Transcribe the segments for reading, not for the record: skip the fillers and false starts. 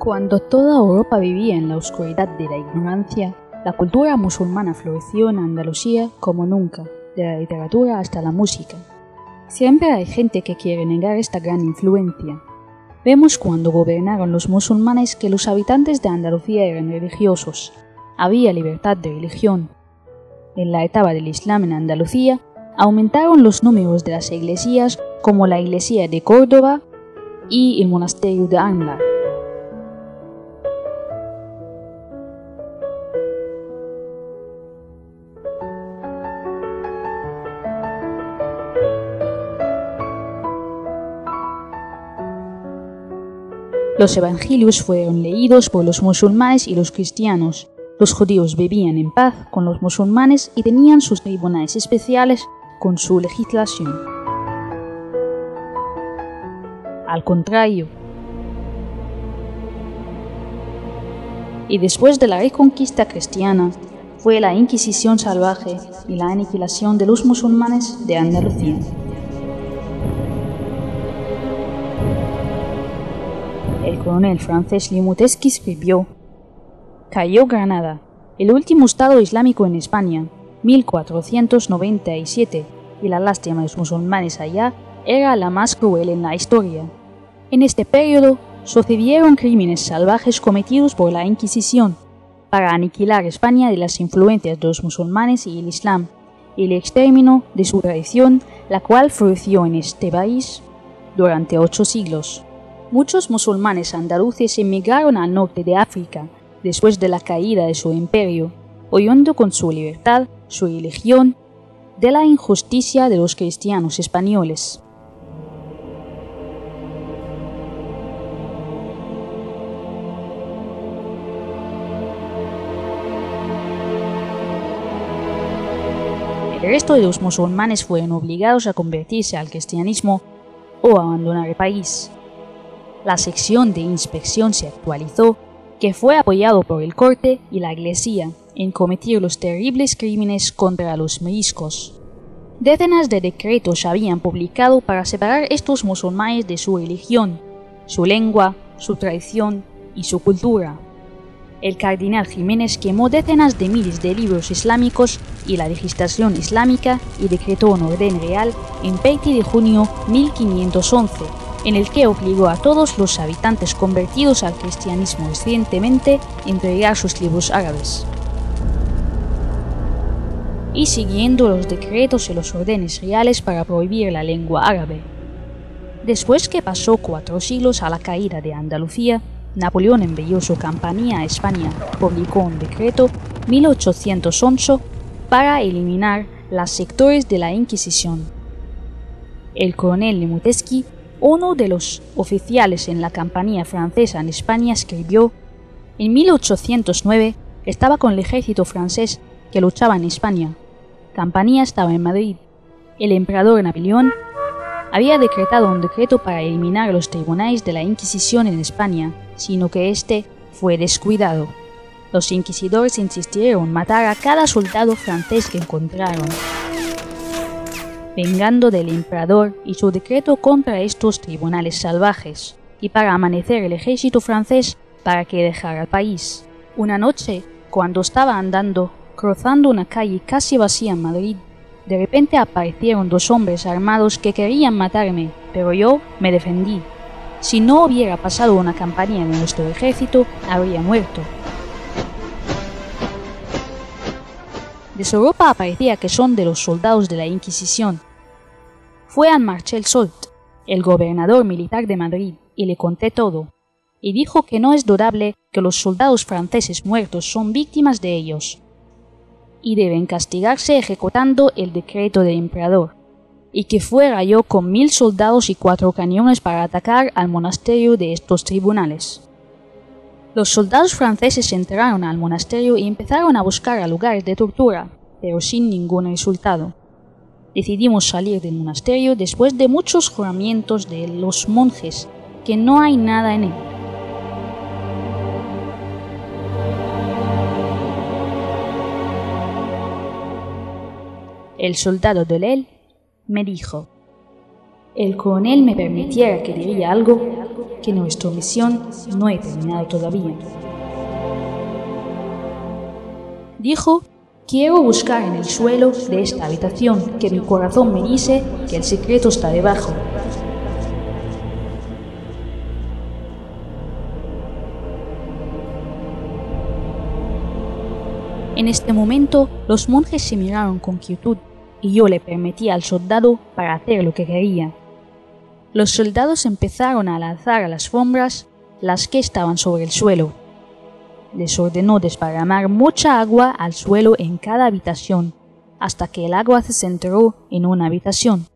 Cuando toda Europa vivía en la oscuridad de la ignorancia, la cultura musulmana floreció en Andalucía como nunca, de la literatura hasta la música. Siempre hay gente que quiere negar esta gran influencia. Vemos cuando gobernaron los musulmanes que los habitantes de Andalucía eran religiosos. Había libertad de religión. En la etapa del Islam en Andalucía, aumentaron los números de las iglesias como la iglesia de Córdoba y el monasterio de Ánlar. Los evangelios fueron leídos por los musulmanes y los cristianos. Los judíos vivían en paz con los musulmanes y tenían sus tribunales especiales con su legislación. Al contrario, y después de la reconquista cristiana, fue la Inquisición salvaje y la aniquilación de los musulmanes de Andalucía. El coronel francés Limouteski escribió: «Cayó Granada, el último estado islámico en España, 1497, y la lástima de los musulmanes allá era la más cruel en la historia. En este periodo sucedieron crímenes salvajes cometidos por la Inquisición para aniquilar España de las influencias de los musulmanes y el Islam, y el exterminio de su tradición, la cual floreció en este país durante 8 siglos. Muchos musulmanes andaluces emigraron al norte de África después de la caída de su imperio, huyendo con su libertad, su religión, de la injusticia de los cristianos españoles. El resto de los musulmanes fueron obligados a convertirse al cristianismo o a abandonar el país. La sección de inspección se actualizó, que fue apoyado por el corte y la iglesia en cometer los terribles crímenes contra los moriscos. Decenas de decretos se habían publicado para separar estos musulmanes de su religión, su lengua, su tradición y su cultura. El cardenal Jiménez quemó decenas de miles de libros islámicos y la legislación islámica y decretó un orden real en 20 de junio 1511, en el que obligó a todos los habitantes convertidos al cristianismo recientemente a entregar sus libros árabes. Y siguiendo los decretos y los órdenes reales para prohibir la lengua árabe. Después que pasó 4 siglos a la caída de Andalucía, Napoleón envió su compañía a España, publicó un decreto 1811 para eliminar los sectores de la Inquisición. El coronel Limouteski, uno de los oficiales en la campaña francesa en España, escribió: «En 1809 estaba con el ejército francés que luchaba en España. Campaña estaba en Madrid. El emperador Napoleón había decretado un decreto para eliminar los tribunales de la Inquisición en España, sino que este fue descuidado. Los inquisidores insistieron en matar a cada soldado francés que encontraron, vengando del emperador y su decreto contra estos tribunales salvajes, y para amanecer el ejército francés para que dejara el país. Una noche, cuando estaba andando, cruzando una calle casi vacía en Madrid, de repente aparecieron 2 hombres armados que querían matarme, pero yo me defendí. Si no hubiera pasado una campaña de nuestro ejército, habría muerto». De su ropa aparecía que son de los soldados de la Inquisición. Fue al Marchal Soult, el gobernador militar de Madrid, y le conté todo, y dijo que no es dudable que los soldados franceses muertos son víctimas de ellos, y deben castigarse ejecutando el decreto del emperador, y que fuera yo con 1000 soldados y 4 cañones para atacar al monasterio de estos tribunales. Los soldados franceses entraron al monasterio y empezaron a buscar lugares de tortura, pero sin ningún resultado. Decidimos salir del monasterio después de muchos juramentos de los monjes que no hay nada en él. El soldado de Lel me dijo: «El coronel me permitiera que diría algo, que nuestra misión no ha terminado todavía. Dijo: quiero buscar en el suelo de esta habitación, que mi corazón me dice que el secreto está debajo. En este momento, los monjes se miraron con quietud y yo le permití al soldado para hacer lo que quería. Los soldados empezaron a lanzar a las alfombras las que estaban sobre el suelo. Les ordenó desparramar mucha agua al suelo en cada habitación, hasta que el agua se centró en una habitación.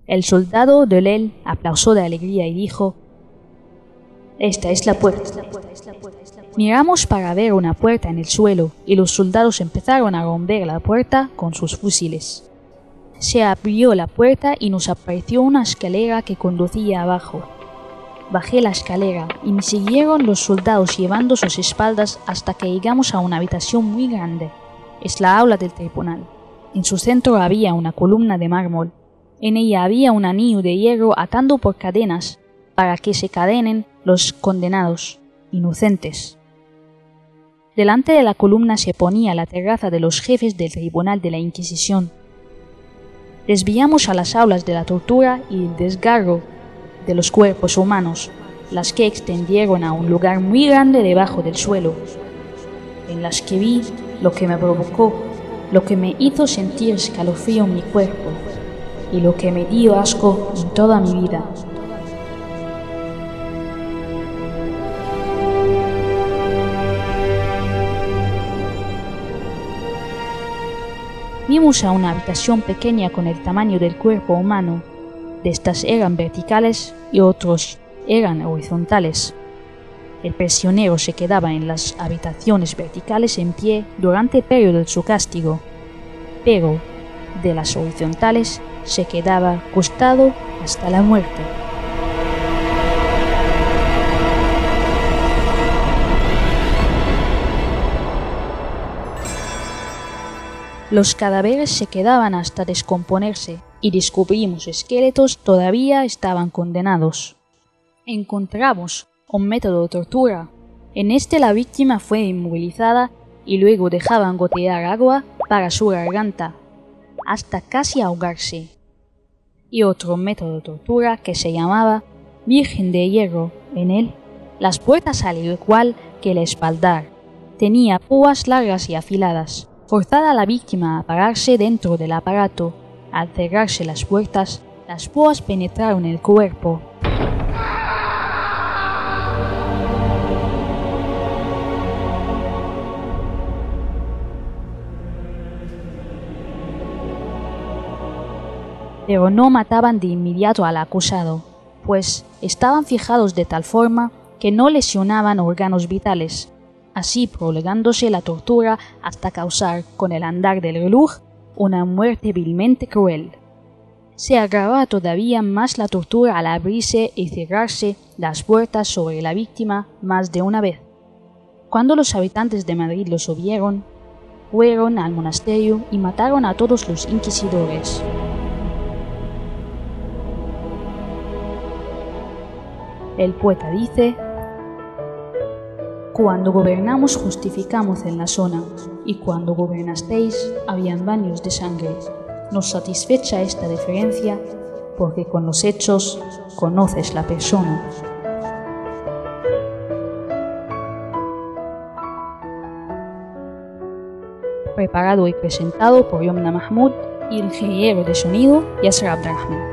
El soldado Delel aplaudió de alegría y dijo: esta es la puerta. Miramos para ver una puerta en el suelo y los soldados empezaron a romper la puerta con sus fusiles. Se abrió la puerta y nos apareció una escalera que conducía abajo. Bajé la escalera y me siguieron los soldados llevando sus espaldas hasta que llegamos a una habitación muy grande. Es la aula del tribunal. En su centro había una columna de mármol. En ella había un anillo de hierro atando por cadenas para que se cadenen los condenados inocentes. Delante de la columna se ponía la terraza de los jefes del tribunal de la Inquisición. Desviamos a las aulas de la tortura y el desgarro de los cuerpos humanos, las que extendieron a un lugar muy grande debajo del suelo, en las que vi lo que me provocó, lo que me hizo sentir escalofrío en mi cuerpo y lo que me dio asco en toda mi vida. Vimos a una habitación pequeña con el tamaño del cuerpo humano. De estas eran verticales y otros eran horizontales. El prisionero se quedaba en las habitaciones verticales en pie durante el periodo de su castigo, pero de las horizontales se quedaba acostado hasta la muerte. Los cadáveres se quedaban hasta descomponerse y descubrimos esqueletos todavía estaban condenados. Encontramos un método de tortura. En este la víctima fue inmovilizada y luego dejaban gotear agua para su garganta hasta casi ahogarse. Y otro método de tortura que se llamaba Virgen de Hierro. En él, las puertas al igual que el espaldar tenía púas largas y afiladas. Forzada a la víctima a pararse dentro del aparato. Al cerrarse las puertas, las púas penetraron el cuerpo. Pero no mataban de inmediato al acusado, pues estaban fijados de tal forma que no lesionaban órganos vitales, así prolongándose la tortura hasta causar, con el andar del reloj, una muerte vilmente cruel. Se agravaba todavía más la tortura al abrirse y cerrarse las puertas sobre la víctima más de una vez. Cuando los habitantes de Madrid lo vieron, fueron al monasterio y mataron a todos los inquisidores. El poeta dice: cuando gobernamos justificamos en la zona, y cuando gobernasteis habían baños de sangre. Nos satisfecha esta diferencia, porque con los hechos conoces la persona. Preparado y presentado por Yomna Mahmoud y el ingeniero de sonido Yasser Abderrahman.